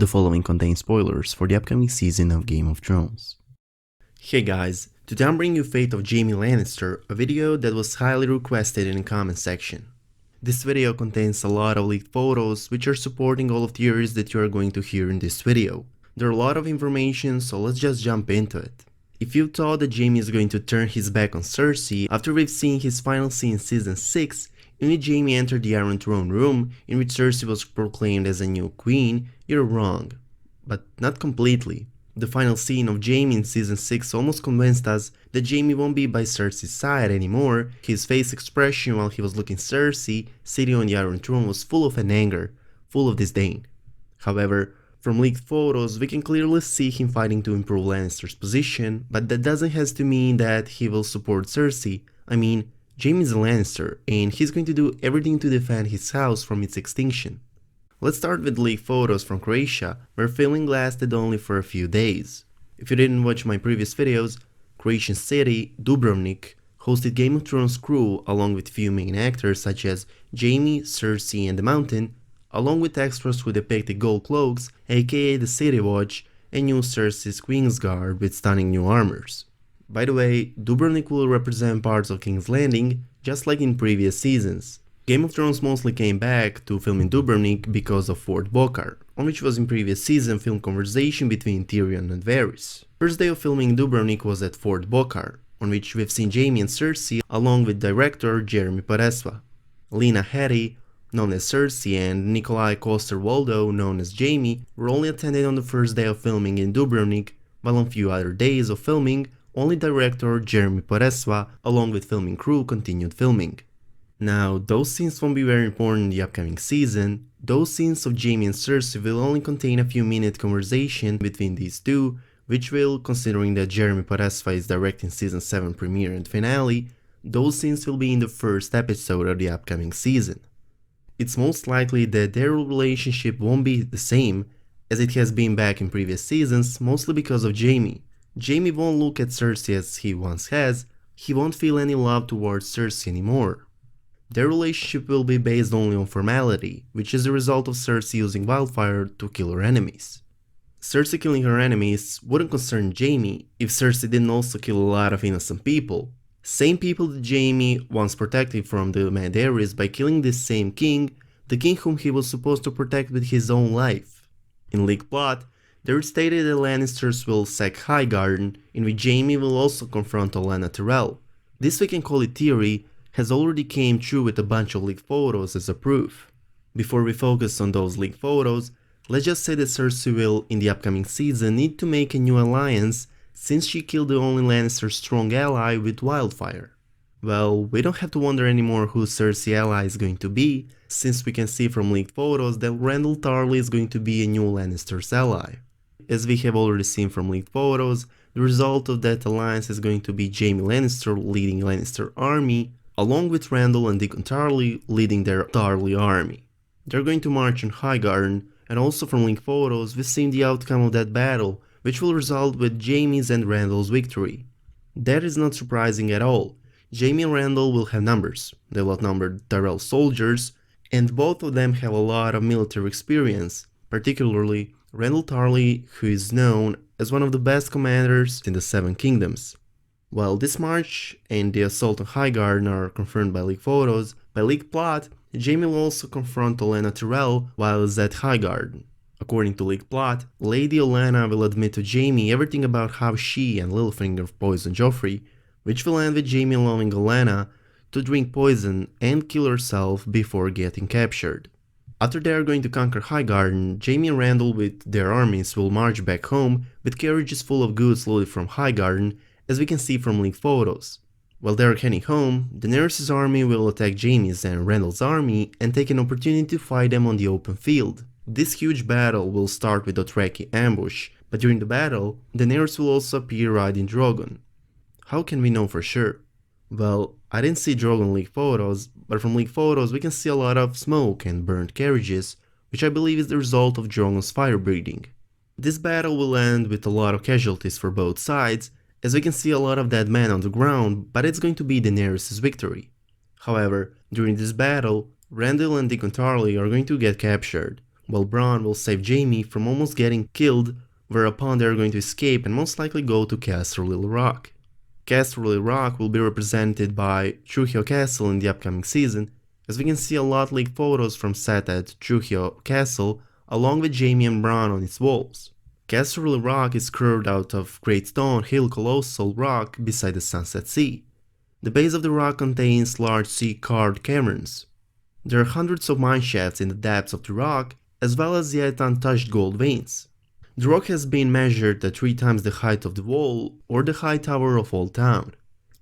The following contains spoilers for the upcoming season of Game of Thrones. Hey guys, today I'm bringing you Fate of Jaime Lannister, a video that was highly requested in the comment section. This video contains a lot of leaked photos which are supporting all of the theories that you are going to hear in this video. There are a lot of information, so let's just jump into it. If you thought that Jaime is going to turn his back on Cersei after we've seen his final scene in season 6, in which Jaime entered the Iron Throne room in which Cersei was proclaimed as a new queen, you're wrong. But not completely. The final scene of Jaime in season 6 almost convinced us that Jaime won't be by Cersei's side anymore. His face expression while he was looking Cersei sitting on the Iron Throne was full of an anger, full of disdain. However, from leaked photos we can clearly see him fighting to improve Lannister's position, but that doesn't have to mean that he will support Cersei. I mean, Jaime is a Lannister, and he's going to do everything to defend his house from its extinction. Let's start with leaked photos from Croatia, where filming lasted only for a few days. If you didn't watch my previous videos, Croatian city, Dubrovnik, hosted Game of Thrones crew along with few main actors such as Jaime, Cersei and the Mountain, along with extras who depicted gold cloaks, aka the City Watch, and new Cersei's Queen's Guard with stunning new armors. By the way, Dubrovnik will represent parts of King's Landing, just like in previous seasons. Game of Thrones mostly came back to film in Dubrovnik because of Fort Bockar, on which was in previous season filmed conversation between Tyrion and Varys. First day of filming in Dubrovnik was at Fort Bockar, on which we've seen Jaime and Cersei along with director Jeremy Podeswa. Lena Headey, known as Cersei, and Nikolai Coster-Waldau, known as Jaime, were only attended on the first day of filming in Dubrovnik, while on few other days of filming, only director Jeremy Podeswa along with filming crew continued filming. Now, those scenes won't be very important in the upcoming season. Those scenes of Jaime and Cersei will only contain a few minute conversation between these two, which will, considering that Jeremy Podeswa is directing season 7 premiere and finale, those scenes will be in the first episode of the upcoming season. It's most likely that their relationship won't be the same as it has been back in previous seasons, mostly because of Jaime. Jaime won't look at Cersei as he once has, he won't feel any love towards Cersei anymore. Their relationship will be based only on formality, which is the result of Cersei using wildfire to kill her enemies. Cersei killing her enemies wouldn't concern Jaime if Cersei didn't also kill a lot of innocent people. Same people that Jaime once protected from the Daenerys by killing this same king, the king whom he was supposed to protect with his own life. In leaked plot, there is stated that Lannisters will sack Highgarden, in which Jaime will also confront Olenna Tyrell. This we can call it theory, has already came true with a bunch of leaked photos as a proof. Before we focus on those leaked photos, let's just say that Cersei will, in the upcoming season, need to make a new alliance since she killed the only Lannister strong ally with wildfire. Well, we don't have to wonder anymore who Cersei's ally is going to be, since we can see from leaked photos that Randyll Tarly is going to be a new Lannister's ally. As we have already seen from leaked photos, the result of that alliance is going to be Jaime Lannister leading Lannister army, along with Randyll and Deacon Tarly leading their Tarly army. They're going to march on Highgarden, and also from leaked photos we've seen the outcome of that battle, which will result with Jaime's and Randyll's victory. That is not surprising at all. Jaime and Randyll will have numbers, they'll outnumber Tyrell soldiers, and both of them have a lot of military experience, particularly Randyll Tarly, who is known as one of the best commanders in the Seven Kingdoms. While this march and the assault on Highgarden are confirmed by leaked photos, by leaked plot, Jaime will also confront Olenna Tyrell while is at Highgarden. According to leaked plot, Lady Olenna will admit to Jaime everything about how she and Littlefinger poisoned Joffrey, which will end with Jaime allowing Olenna to drink poison and kill herself before getting captured. After they are going to conquer Highgarden, Jaime and Randyll with their armies will march back home with carriages full of goods loaded from Highgarden, as we can see from leaked photos. While they are heading home, Daenerys' army will attack Jaime's and Randyll's army and take an opportunity to fight them on the open field. This huge battle will start with a Dothraki ambush, but during the battle, Daenerys will also appear riding Drogon. How can we know for sure? Well, I didn't see Drogon leaked photos, but from leaked photos we can see a lot of smoke and burnt carriages, which I believe is the result of Drogon's fire breathing. This battle will end with a lot of casualties for both sides, as we can see a lot of dead men on the ground, but it's going to be Daenerys' victory. However, during this battle, Randyll and Deacon Tarly are going to get captured. while Bronn will save Jaime from almost getting killed, whereupon they are going to escape and most likely go to Casterly Rock. Casterly Rock will be represented by Trujillo Castle in the upcoming season, as we can see a lot leaked photos from set at Trujillo Castle along with Jaime and Bronn on its walls. Casterly Rock is carved out of great stone hill colossal rock beside the Sunset Sea. The base of the rock contains large sea-carved caverns. There are hundreds of mine shafts in the depths of the rock, as well as yet untouched gold veins. The rock has been measured at 3 times the height of the wall or the high tower of Old Town.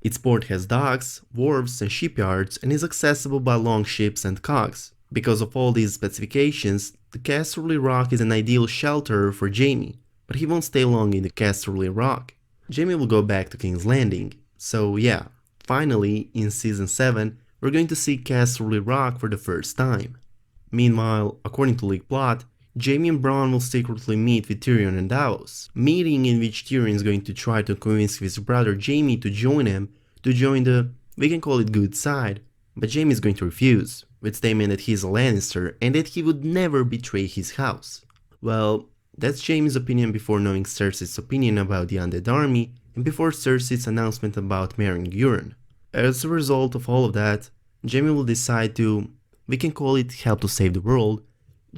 Its port has docks, wharves and shipyards and is accessible by long ships and cogs. Because of all these specifications, the Casterly Rock is an ideal shelter for Jaime, but he won't stay long in the Casterly Rock. Jaime will go back to King's Landing, so yeah, finally, in Season 7, we're going to see Casterly Rock for the first time. Meanwhile, according to leaked plot, Jaime and Bronn will secretly meet with Tyrion and Davos, meeting in which Tyrion is going to try to convince his brother Jaime to join him, to join the, we can call it good side, but Jaime is going to refuse, with statement that he is a Lannister and that he would never betray his house. Well, that's Jaime's opinion before knowing Cersei's opinion about the Undead Army and before Cersei's announcement about marrying Euron. As a result of all of that, Jaime will decide to, we can call it help to save the world.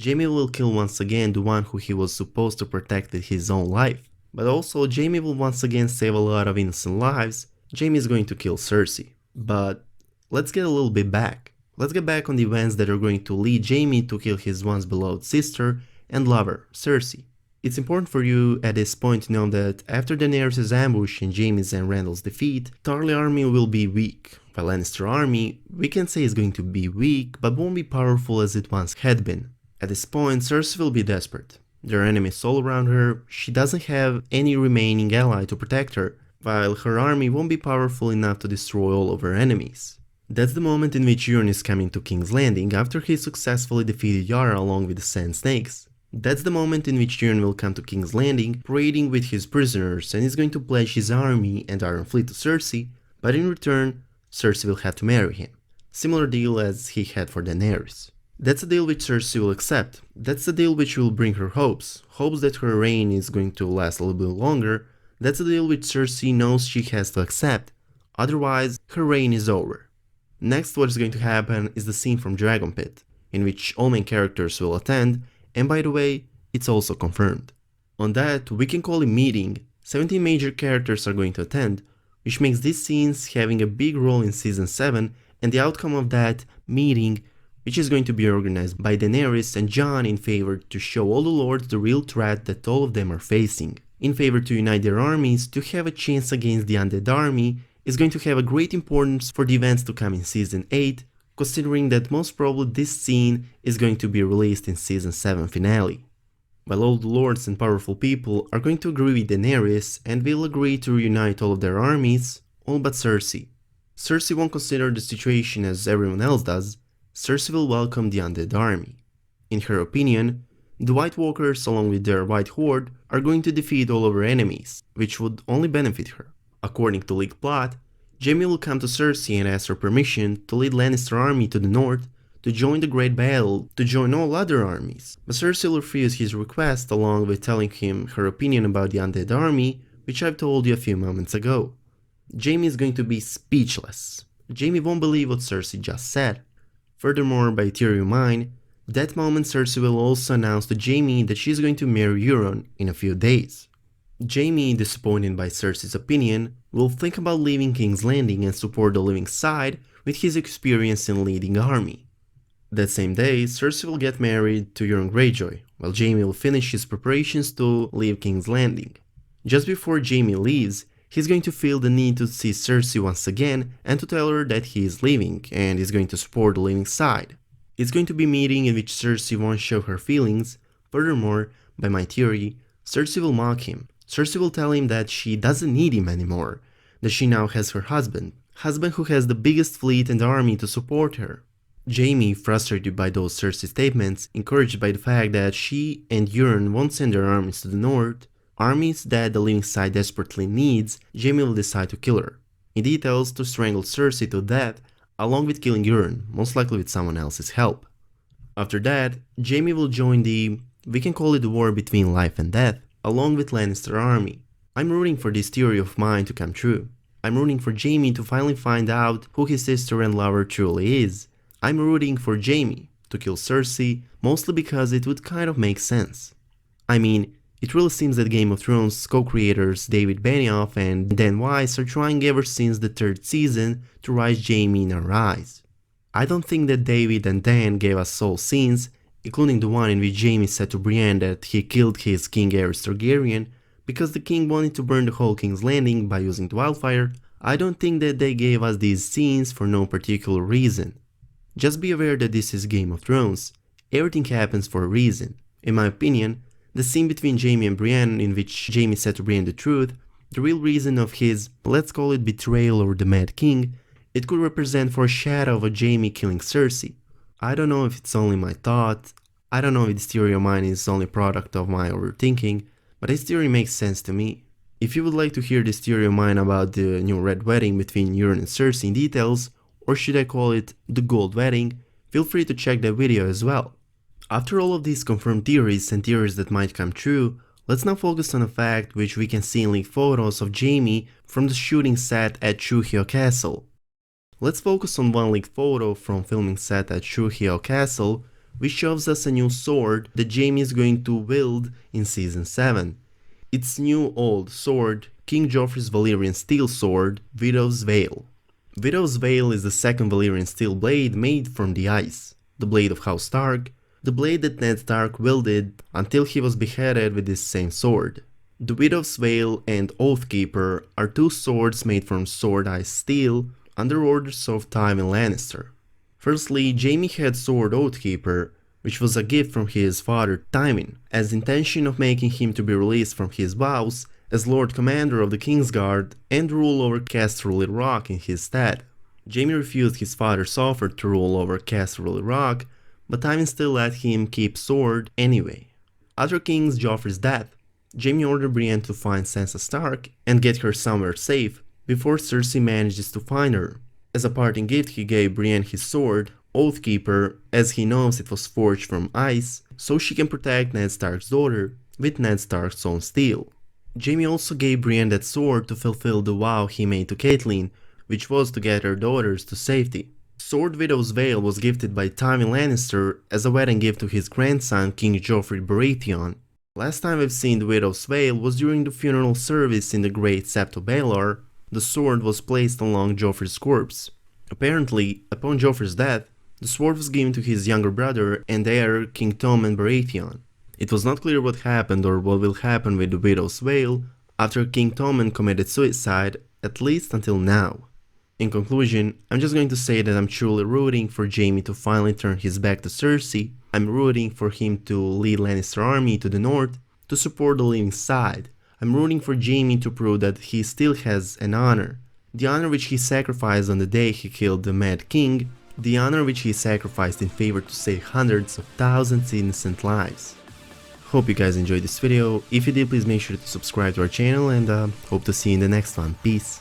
Jaime will kill once again the one who he was supposed to protect with his own life. But also Jaime will once again save a lot of innocent lives. Jaime is going to kill Cersei. But let's get a little bit back. Let's get back on the events that are going to lead Jaime to kill his once beloved sister and lover, Cersei. It's important for you at this point to know that after Daenerys' ambush and Jaime's and Randall's defeat, Tarly army will be weak, while Lannister army, we can say is going to be weak, but won't be powerful as it once had been. At this point, Cersei will be desperate. There are enemies all around her, she doesn't have any remaining ally to protect her, while her army won't be powerful enough to destroy all of her enemies. That's the moment in which Euron is coming to King's Landing after he successfully defeated Yara along with the Sand Snakes. That's the moment in which Euron will come to King's Landing, parading with his prisoners and is going to pledge his army and Iron Fleet to Cersei, but in return, Cersei will have to marry him. Similar deal as he had for Daenerys. That's a deal which Cersei will accept. That's a deal which will bring her hopes that her reign is going to last a little bit longer. That's a deal which Cersei knows she has to accept, otherwise her reign is over. Next, what is going to happen is the scene from Dragon Pit, in which all main characters will attend, and by the way, it's also confirmed. On that, we can call a meeting, 17 major characters are going to attend, which makes these scenes having a big role in Season 7 and the outcome of that meeting, which is going to be organized by Daenerys and Jon in favor to show all the lords the real threat that all of them are facing. In favor to unite their armies to have a chance against the Undead Army is going to have a great importance for the events to come in Season 8, considering that most probably this scene is going to be released in Season 7 finale. While all the lords and powerful people are going to agree with Daenerys and will agree to reunite all of their armies, all but Cersei. Cersei won't consider the situation as everyone else does. Cersei will welcome the Undead Army. In her opinion, the White Walkers along with their White Horde are going to defeat all of her enemies, which would only benefit her. According to leaked plot, Jaime will come to Cersei and ask her permission to lead Lannister army to the north, to join the Great Battle, to join all other armies. But Cersei will refuse his request along with telling him her opinion about the Undead Army, which I've told you a few moments ago. Jaime is going to be speechless. Jaime won't believe what Cersei just said. Furthermore, by theory of mine, that moment Cersei will also announce to Jaime that she is going to marry Euron in a few days. Jaime, disappointed by Cersei's opinion, will think about leaving King's Landing and support the living side with his experience in leading army. That same day, Cersei will get married to Euron Greyjoy, while Jaime will finish his preparations to leave King's Landing. Just before Jaime leaves, he's going to feel the need to see Cersei once again and to tell her that he is leaving and is going to support the living side. It's going to be a meeting in which Cersei won't show her feelings. Furthermore, by my theory, Cersei will mock him. Cersei will tell him that she doesn't need him anymore, that she now has her husband who has the biggest fleet and army to support her. Jaime, frustrated by those Cersei statements, encouraged by the fact that she and Euron won't send their armies to the north, armies that the living side desperately needs, Jaime will decide to kill her. In details, to strangle Cersei to death, along with killing Euron, most likely with someone else's help. After that, Jaime will join we can call it the war between life and death, along with Lannister army. I'm rooting for this theory of mine to come true. I'm rooting for Jaime to finally find out who his sister and lover truly is. I'm rooting for Jaime to kill Cersei, mostly because it would kind of make sense. I mean, it really seems that Game of Thrones co-creators David Benioff and Dan Weiss are trying ever since the 3rd season to rise Jaime in our eyes. I don't think that David and Dan gave us soul scenes, including the one in which Jaime said to Brienne that he killed his King Aerys Targaryen because the king wanted to burn the whole King's Landing by using the wildfire. I don't think that they gave us these scenes for no particular reason. Just be aware that this is Game of Thrones. Everything happens for a reason. In my opinion, the scene between Jaime and Brienne in which Jaime said to Brienne the truth, the real reason of his, let's call it betrayal or the Mad King, it could represent foreshadow of a Jaime killing Cersei. I don't know if it's only my thought, I don't know if this theory of mine is only a product of my overthinking, but this theory makes sense to me. If you would like to hear this theory of mine about the new Red Wedding between Euron and Cersei in details, or should I call it the Gold Wedding, feel free to check that video as well. After all of these confirmed theories and theories that might come true, let's now focus on a fact which we can see in leaked photos of Jaime from the shooting set at Trujillo Castle. Let's focus on one leaked photo from filming set at Trujillo Castle, which shows us a new sword that Jaime is going to wield in Season 7. Its new old sword, King Joffrey's Valyrian steel sword, Widow's Veil. Widow's Veil is the second Valyrian steel blade made from the ice, the blade of House Stark, the blade that Ned Stark wielded until he was beheaded with this same sword. The Widow's Veil and Oathkeeper are two swords made from sword ice steel under orders of Tywin Lannister. Firstly, Jaime had sword Oathkeeper, which was a gift from his father Tywin, as intention of making him to be released from his vows as Lord Commander of the Kingsguard and rule over Casterly Rock in his stead. Jaime refused his father's offer to rule over Casterly Rock, but Tywin still let him keep sword anyway. After King Joffrey's death, Jaime ordered Brienne to find Sansa Stark and get her somewhere safe before Cersei manages to find her. As a parting gift, he gave Brienne his sword, Oathkeeper, as he knows it was forged from ice, so she can protect Ned Stark's daughter with Ned Stark's own steel. Jaime also gave Brienne that sword to fulfill the vow he made to Catelyn, which was to get her daughters to safety. Sword Widow's Veil was gifted by Tywin Lannister as a wedding gift to his grandson King Joffrey Baratheon. Last time I've seen the Widow's Veil was during the funeral service in the Great Sept of Baelor. The sword was placed along Joffrey's corpse. Apparently, upon Joffrey's death, the sword was given to his younger brother and heir King Tommen Baratheon. It was not clear what happened or what will happen with the Widow's Veil after King Tommen committed suicide, at least until now. In conclusion, I'm just going to say that I'm truly rooting for Jaime to finally turn his back to Cersei. I'm rooting for him to lead Lannister army to the north to support the living side. I'm rooting for Jaime to prove that he still has an honor. The honor which he sacrificed on the day he killed the Mad King. The honor which he sacrificed in favor to save hundreds of thousands of innocent lives. Hope you guys enjoyed this video. If you did, please make sure to subscribe to our channel and hope to see you in the next one. Peace.